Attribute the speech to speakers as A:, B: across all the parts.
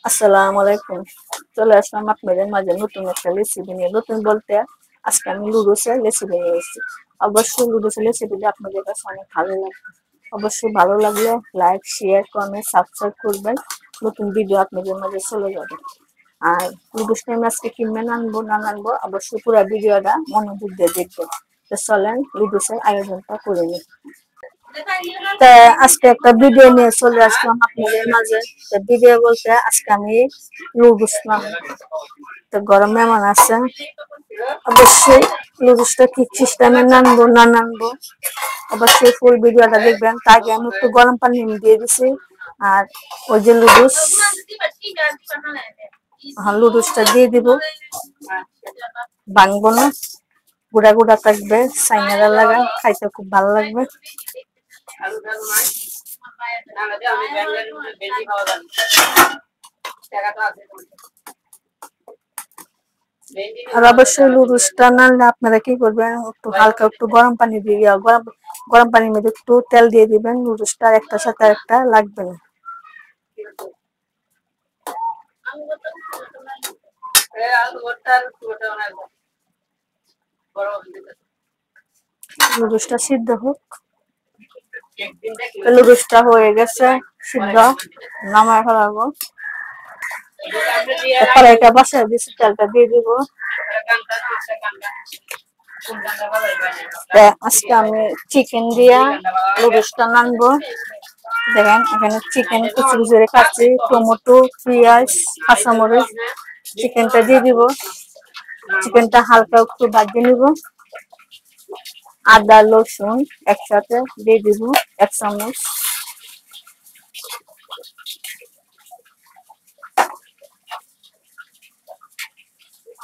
A: আসসালামু আলাইকুম। চলে আসলাম আপনাদের মাঝে নতুন একটা রেসিপি নিয়ে। নতুন বলতে আজকে আমি লুডুসের রেসিপি নিয়ে এসেছি। অবশ্যই লুডুসের রেসিপিটা আপনাদের কাছে অনেক ভালো লাগবে। অবশ্যই ভালো লাগলে লাইক, শেয়ার, কমেন্ট, সাবস্ক্রাইব করবেন। নতুন ভিডিও আপনাদের মাঝে চলে যাবে। আর লুডুসটা আমি আজকে কিনবেন আনবো না আনবো অবশ্যই পুরো ভিডিওটা মনোযোগ দিয়ে দেখবেন। তো চলেন লুডুসের আয়োজনটা করে নিই। তা আজকে একটা ভিডিও নিয়ে চলে আসলাম আপনাদের মাঝে। ভিডিও বলতে আজকে আমি লুডুস বানাবো। তো গরম মেহমান আছে, অবশ্যই লুডুসটা কি সিস্টেমে নানবো না নানবো অবশ্যই ফুল ভিডিওটা দেখবেন। তার আগে আমি একটু গরম পানি দিয়ে দিছি। আর ওই যে লুডুস, লুডুসটা দিয়ে দিব, ভাঙবো না, গুড়া গুড়া থাকবে, চাইনারা লাগা খাইতে খুব ভালো লাগবে। আর অবশ্যই লুডুসটা নাড়লে আপনারা কি করবেন, একটু হালকা একটু গরম পানি দিয়ে গরম গরম পানির মধ্যে একটু তেল দিয়ে দিবেন। লুডুসটা একটা সাথে একটা লাগবে না। লুডুসটা সিদ্ধ হোক। লুডুসটা হয়ে গেছে সিদ্ধ, নামায় ফেলাবো। কড়াইটা বসায় দিচ্ছি, তেলটা দিয়ে দিব। আজকে আমি চিকেন দিয়া লুডুসটা নানবো। দেখেন এখানে চিকেন কুচি কুচি করে কাটছি, টমেটো, পেঁয়াজ, কাঁচামরিচ, চিকেনটা দিয়ে দিব। চিকেনটা হালকা একটু ভাজিয়ে নিব। আদা রসুন একসাথে দিয়ে দিব 1 চামচ।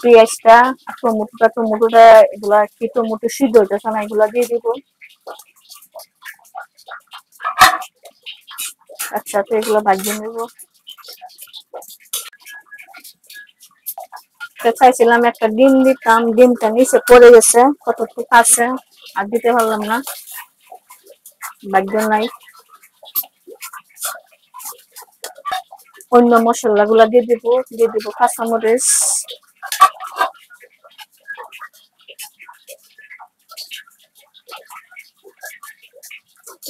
A: পেঁয়াজটা, টমেটোটা এগুলা কি টমেটো সিদ্ধ হইতেছে না, এগুলা দিয়ে দিব একসাথে, এগুলো ভাজিয়ে নেব। চাইছিলাম একটা ডিম দিতাম, ডিমটা নিচে পড়ে গেছে, কতটুকু আছে আর দিতে পারলাম না, ভাগ্য নাই। অন্য মশলা গুলা দিয়ে দিব কাঁচামরিচ,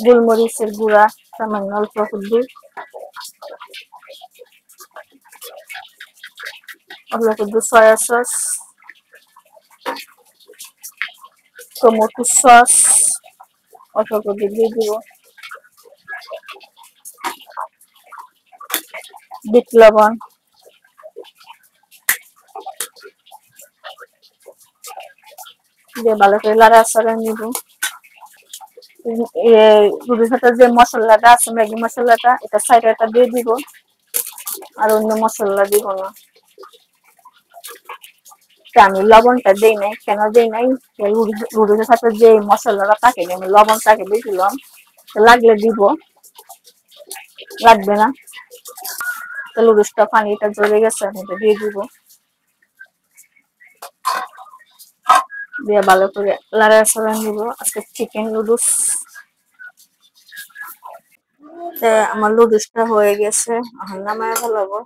A: গোলমরিচের গুঁড়া সামান্য অল্প হলুদ, সয়া সস, টমেটো সস অল্প দিয়ে দিব, বিট লবণ, দিয়ে ভালো করে লাড়াচাড়া নিব। রুটির সাথে যে মশলাটা আছে, ম্যাগি মশলাটা, এটা সাইডে একটা দিয়ে দিব, আর অন্য মশলা দিব না। আমি লবণটা দেই নাই, কেন দেই নাই, রুটির সাথে যে মশলাটা থাকে আমি লবণটাকে দিয়েছিলাম, লাগলে দিব, লাগবে না। লুডুসটা পানিটা জ্বলে গেছে, আমি এটা দিয়ে দিব, দিয়ে ভালো করে লাড়াচাড়া নিব। আজকে চিকেন লুডুস। আমার লুডুসটা হয়ে গেছে, এখন নামায় ফেলাবো।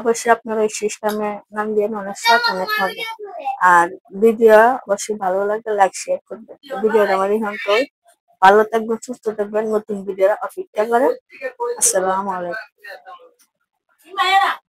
A: অবশ্যই আপনারা এই সিস্টেমে নাম দিয়ে অনেক স্বাদ, অনেক মজা। আর ভিডিও অবশ্যই ভালো লাগলে লাইক শেয়ার করবেন। ভিডিওটা আমার এখান তো ভালো থাকবেন, সুস্থ থাকবেন, নতুন ভিডিও অপেক্ষা করেন। আসসালামু আলাইকুম।